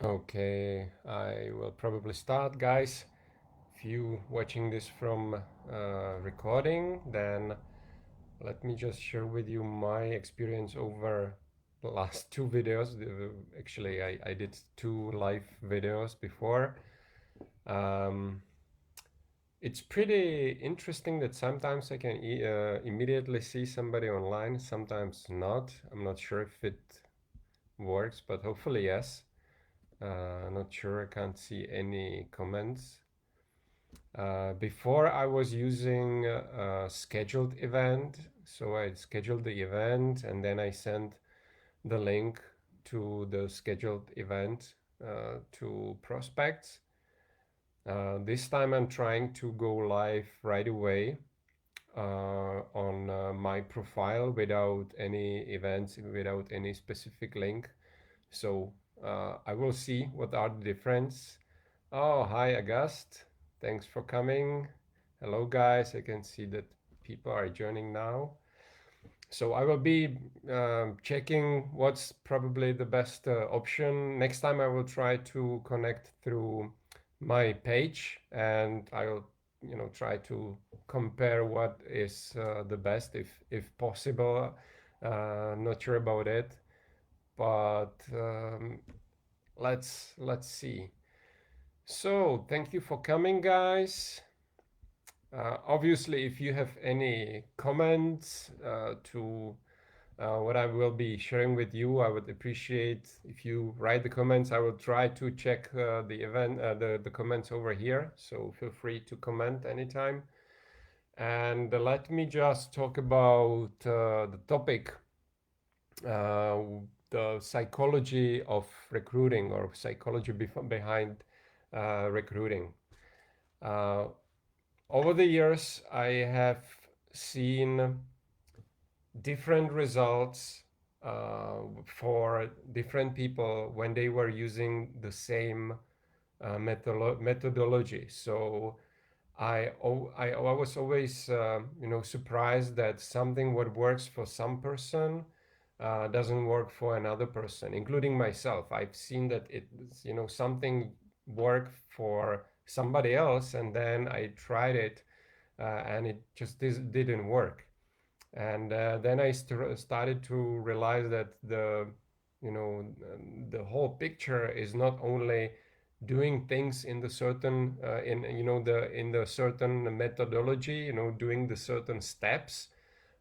Okay, I will probably start, guys. If you watching this from recording, then let me just share with you my experience over the last two videos. Actually, I did two live videos before. Um, it's pretty interesting that sometimes I can immediately see somebody online, sometimes not. I'm not sure if it works, but hopefully yes. Not sure, I can't see any comments. Before I was using a scheduled event, so I scheduled the event and then I sent the link to the scheduled event to prospects. This time I'm trying to go live right away on my profile without any events, without any specific link. So I will see what are the difference. Oh, hi, August. Thanks for coming. Hello, guys. I can see that people are joining now. So I will be checking what's probably the best option. Next time I will try to connect through my page and I will, try to compare what is the best if possible. Not sure about it, but let's see. So thank you for coming, guys. Obviously, if you have any comments to what I will be sharing with you, I would appreciate if you write the comments. I will try to check the comments over here. So feel free to comment anytime. And let me just talk about the topic, uh, the psychology of recruiting or psychology behind recruiting. Uh, Over the years, I have seen different results for different people when they were using the same methodology. So I was always surprised that something what works for some person doesn't work for another person, including myself. I've seen that something worked for somebody else, and then I tried it, and it just didn't work. And then I started to realize that you know the whole picture is not only doing things in the certain in the certain methodology, doing the certain steps,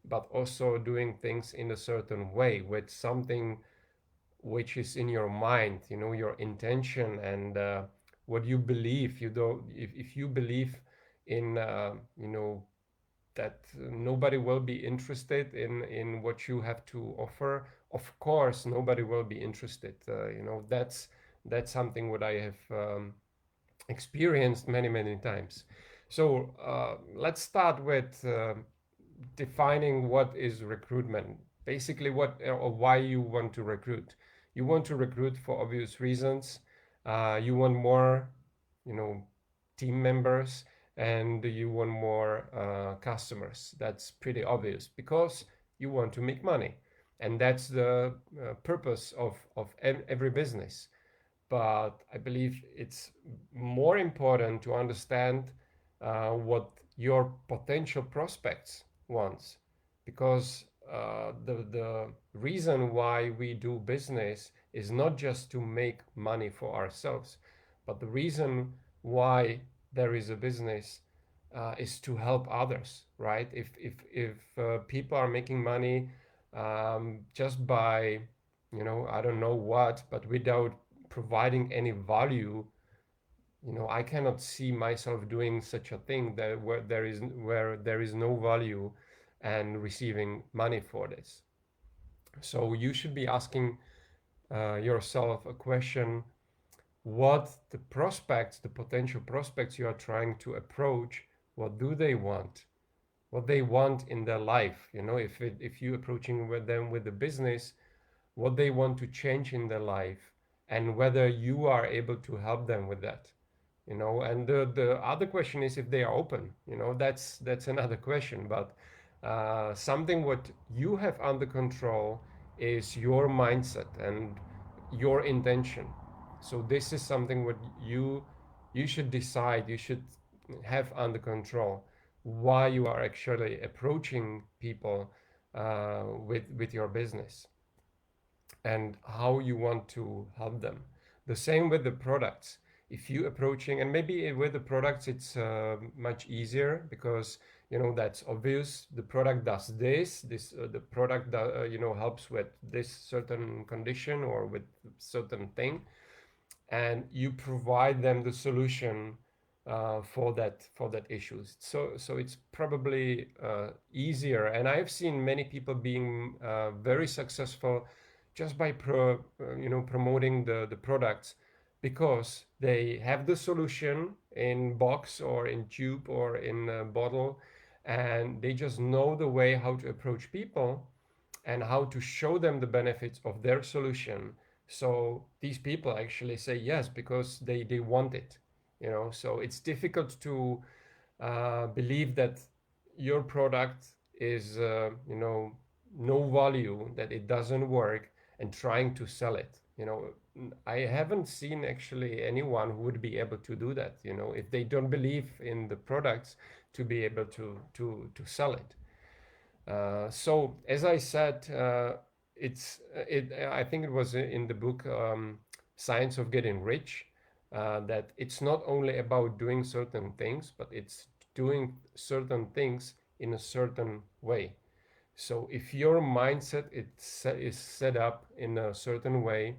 but also doing things in a certain way with something which is in your mind, your intention and what you believe. You don't if you believe in that nobody will be interested in what you have to offer, of course nobody will be interested. That's something what I have experienced many times. So let's start with defining what is recruitment. Basically, what or why you want to recruit. You want to recruit for obvious reasons. You want more, you know, team members, and you want more customers. That's pretty obvious because you want to make money, and that's the purpose of every business. But I believe it's more important to understand what your potential prospects wants, because the reason why we do business is not just to make money for ourselves, but the reason why there is a business is to help others, right? If people are making money just by I don't know what, but without providing any value, I cannot see myself doing such a thing that where there is no value and receiving money for this. So you should be asking yourself a question: what the potential prospects you are trying to approach, what do they want? What they want in their life? If you approaching with them with the business, what they want to change in their life, and whether you are able to help them with that. And the other question is if they are open. That's another question. But something what you have under control is your mindset and your intention. So this is something what you should decide, you should have under control why you are actually approaching people with your business and how you want to help them. The same with the products. If you approaching, and maybe with the products it's much easier because that's obvious. The product does this. The product helps with this certain condition or with certain thing, and you provide them the solution for that issues. So it's probably easier, and I've seen many people being very successful just by promoting the products, because they have the solution in box or in tube or in a bottle, and they just know the way how to approach people and how to show them the benefits of their solution. So these people actually say yes because they want it. So it's difficult to believe that your product is no value, that it doesn't work, and trying to sell it. I haven't seen actually anyone who would be able to do that, if they don't believe in the products, to be able to sell it. So as I said, I think it was in the book Science of Getting Rich, that it's not only about doing certain things, but it's doing certain things in a certain way. So if your mindset is set up in a certain way,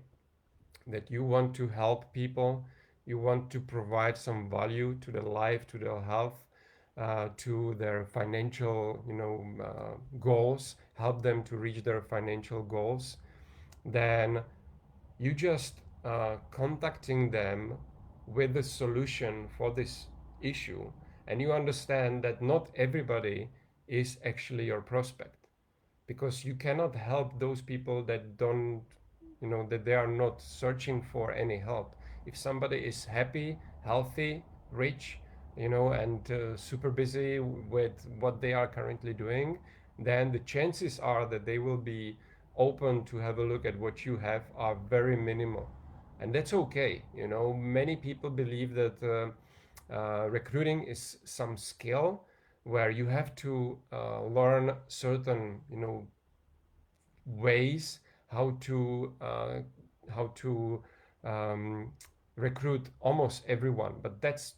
that you want to help people, you want to provide some value to their life, to their health, to their financial, goals, help them to reach their financial goals, then you just contacting them with the solution for this issue, and you understand that not everybody is actually your prospect, because you cannot help those people that don't, that they are not searching for any help. If somebody is happy, healthy, rich, and super busy with what they are currently doing, then the chances are that they will be open to have a look at what you have are very minimal. And that's okay. Many people believe that recruiting is some skill where you have to learn certain, ways how to uh, how to um, recruit almost everyone, but that's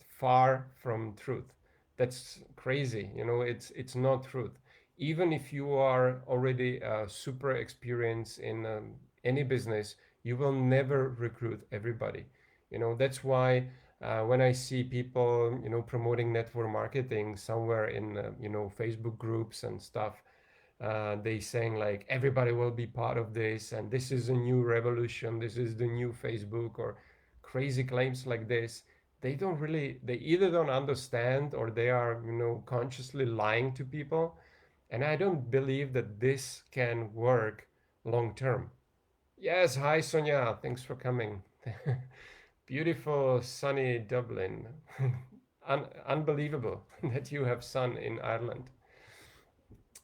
far from truth. That's crazy. It's not truth. Even if you are already super experienced in any business, you will never recruit everybody. That's why when I see people promoting network marketing somewhere in Facebook groups and stuff, they saying like everybody will be part of this, and this is a new revolution, this is the new Facebook, or crazy claims like this. They either don't understand, or they are consciously lying to people. And I don't believe that this can work long term. Yes, hi Sonia, thanks for coming. Beautiful sunny Dublin. Unbelievable that you have sun in Ireland.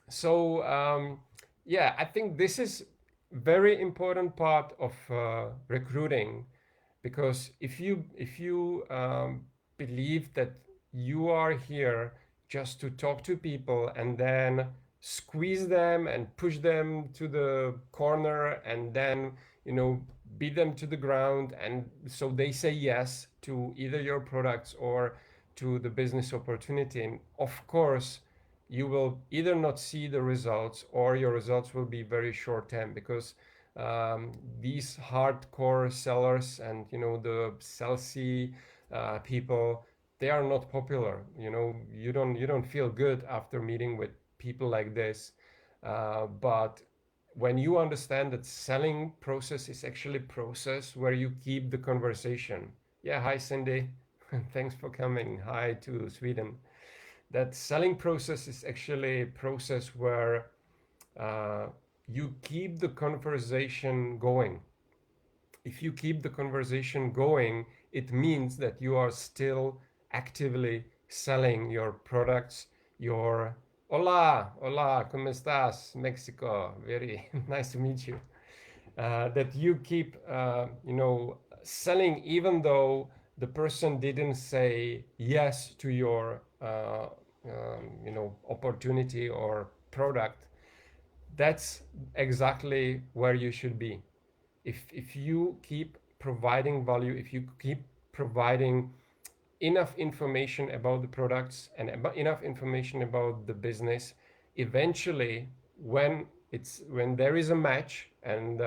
So yeah, I think this is very important part of recruiting, because if you believe that you are here just to talk to people and then squeeze them and push them to the corner, and then beat them to the ground, and so they say yes to either your products or to the business opportunity, and of course you will either not see the results, or your results will be very short term, because these hardcore sellers and the salesy people, they are not popular. You don't feel good after meeting with people like this. But when you understand that selling process is actually process where you keep the conversation. Yeah, hi Cindy. Thanks for coming. Hi to Sweden. That selling process is actually a process where uh, you keep the conversation going. If you keep the conversation going, it means that you are still actively selling your products, your hola, hola, ¿cómo estás, Mexico? Very nice to meet you. That you keep, selling even though the person didn't say yes to your opportunity or product. That's exactly where you should be. If you keep providing value, if you keep providing enough information about the products and enough information about the business, eventually when there is a match, and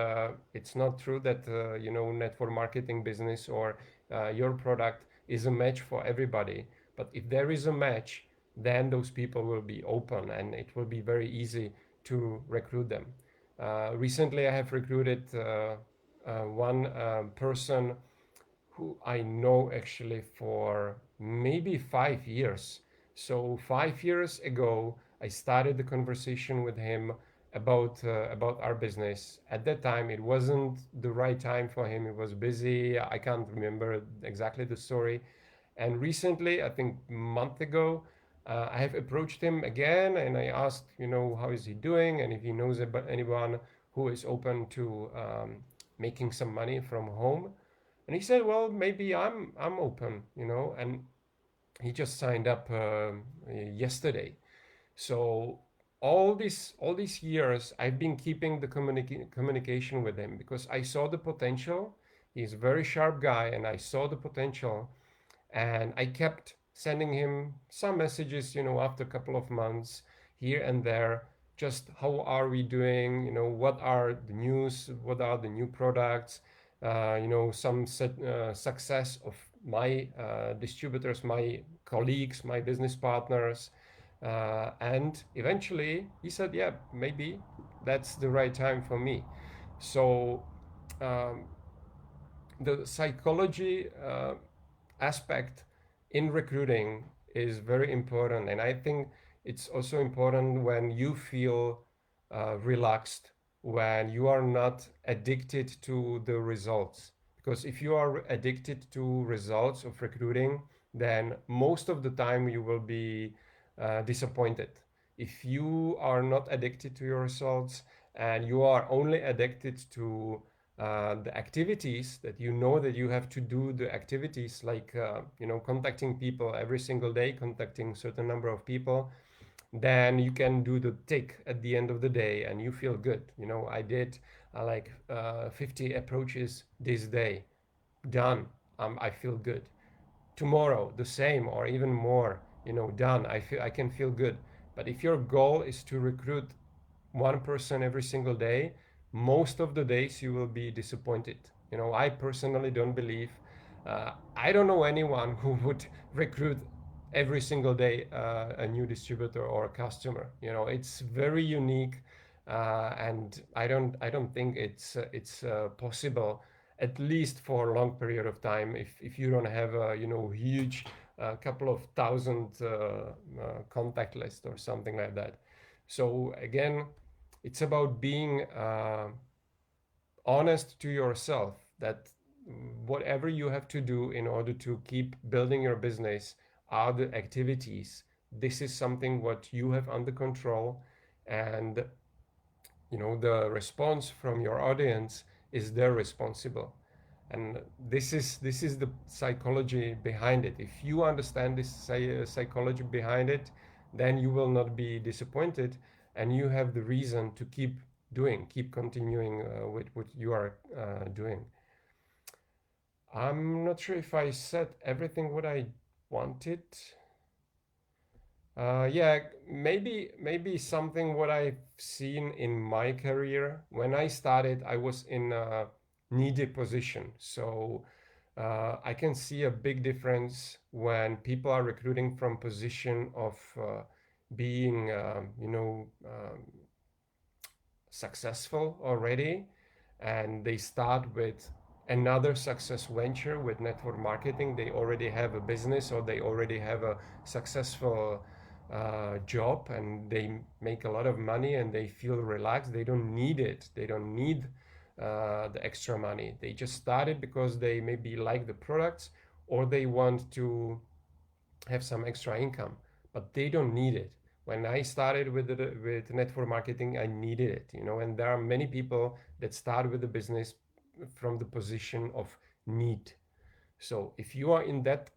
it's not true that network marketing business or your product is a match for everybody, but if there is a match, then those people will be open and it will be very easy to recruit them. Recently I have recruited one person who I know actually for maybe 5 years. So 5 years ago, I started the conversation with him about our business. At that time, it wasn't the right time for him. He was busy. I can't remember exactly the story. And recently, I think a month ago, I have approached him again and I asked, how is he doing and if he knows about anyone who is open to making some money from home. And he said, "Well, maybe I'm open, And he just signed up yesterday. So all these years, I've been keeping the communication with him because I saw the potential. He's a very sharp guy, and I saw the potential. And I kept sending him some messages, after a couple of months here and there. Just how are we doing? What are the news? What are the new products? Some success of my distributors, my colleagues, my business partners. And eventually he said, yeah, maybe that's the right time for me. So um, the psychology aspect in recruiting is very important, and I think it's also important when you feel relaxed, when you are not addicted to the results. Because if you are addicted to results of recruiting, then most of the time you will be disappointed. If you are not addicted to your results and you are only addicted to the activities that that you have to do, the activities like contacting people every single day, contacting certain number of people, then you can do the tick at the end of the day and you feel good. I did like 50 approaches this day, done. I feel good. Tomorrow the same or even more, done. I can feel good. But if your goal is to recruit one person every single day, most of the days you will be disappointed. I personally don't believe, I don't know anyone who would recruit every single day a new distributor or a customer. It's very unique, and I don't think it's possible, at least for a long period of time, if you don't have a huge couple of thousand contact list or something like that. So again, it's about being honest to yourself that whatever you have to do in order to keep building your business are the activities. This is something what you have under control, and the response from your audience is their responsible. And this is the psychology behind it. If you understand this psychology behind it, then you will not be disappointed, and you have the reason to keep continuing with what you are doing. I'm not sure if I said everything what I wanted. Yeah, maybe something what I've seen in my career. When I started, I was in a needy position, so I can see a big difference when people are recruiting from position of being, successful already, and they start with another success venture with network marketing. They already have a business or they already have a successful job, and they make a lot of money and they feel relaxed. They don't need it. They don't need the extra money. They just started because they maybe like the products or they want to have some extra income, but they don't need it. When I started with network marketing, I needed it, and there are many people that start with the business from the position of need. So if you are in that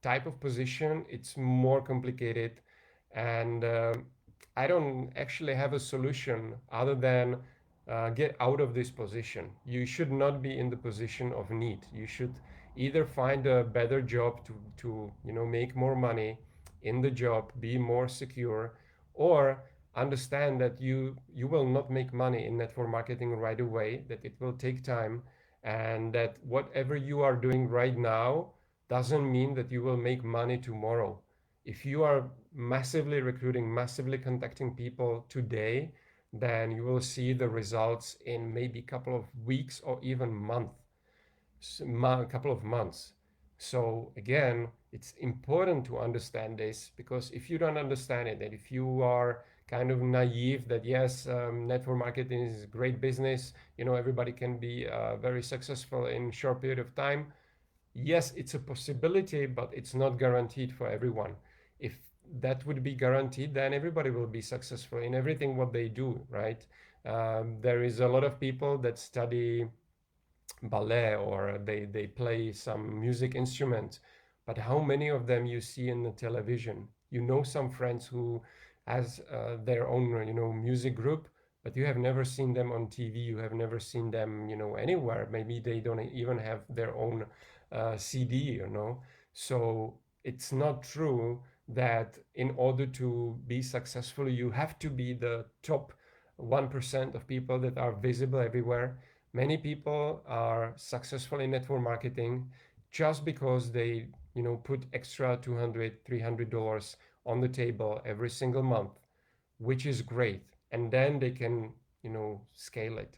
type of position, it's more complicated. And I don't actually have a solution other than get out of this position. You should not be in the position of need. You should either find a better job to make more money in the job, be more secure, or understand that you will not make money in network marketing right away, that it will take time, and that whatever you are doing right now doesn't mean that you will make money tomorrow. If you are massively recruiting, massively contacting people today, then you will see the results in maybe a couple of weeks or even a couple of months. So again, it's important to understand this, because if you don't understand it, and if you are kind of naive that yes, network marketing is great business, everybody can be very successful in short period of time. Yes, it's a possibility, but it's not guaranteed for everyone. If that would be guaranteed, then everybody will be successful in everything what they do, right? There is a lot of people that study ballet, or they play some music instrument, but how many of them you see in the television? Some friends who has their own music group, but you have never seen them on TV, you have never seen them anywhere. Maybe they don't even have their own CD. So it's not true that in order to be successful you have to be the top 1% of people that are visible everywhere. Many people are successful in network marketing just because they put extra 200 $300 on the table every single month, which is great, and then they can scale it.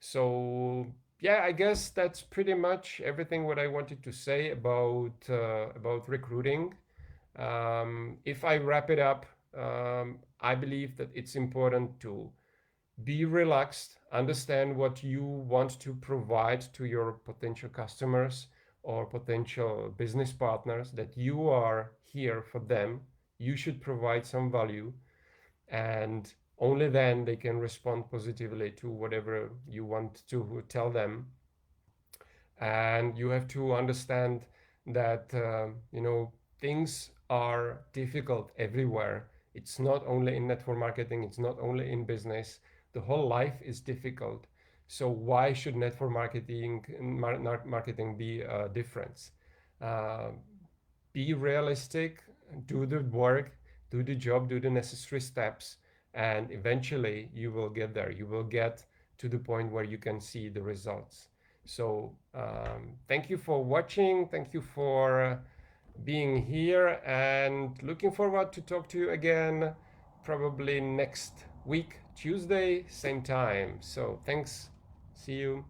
So yeah, I guess that's pretty much everything what I wanted to say about recruiting. If I wrap it up, I believe that it's important to be relaxed, understand what you want to provide to your potential customers or potential business partners, that you are here for them. You should provide some value, and only then they can respond positively to whatever you want to tell them. And you have to understand that things are difficult everywhere. It's not only in network marketing, it's not only in business. The whole life is difficult. So why should network marketing be a difference? uh, be realistic, do the work, do the job, do the necessary steps, and eventually you will get there. You will get to the point where you can see the results. So, thank you for watching. Thank you for being here, and looking forward to talk to you again probably next week, Tuesday, same time. So, thanks. See you.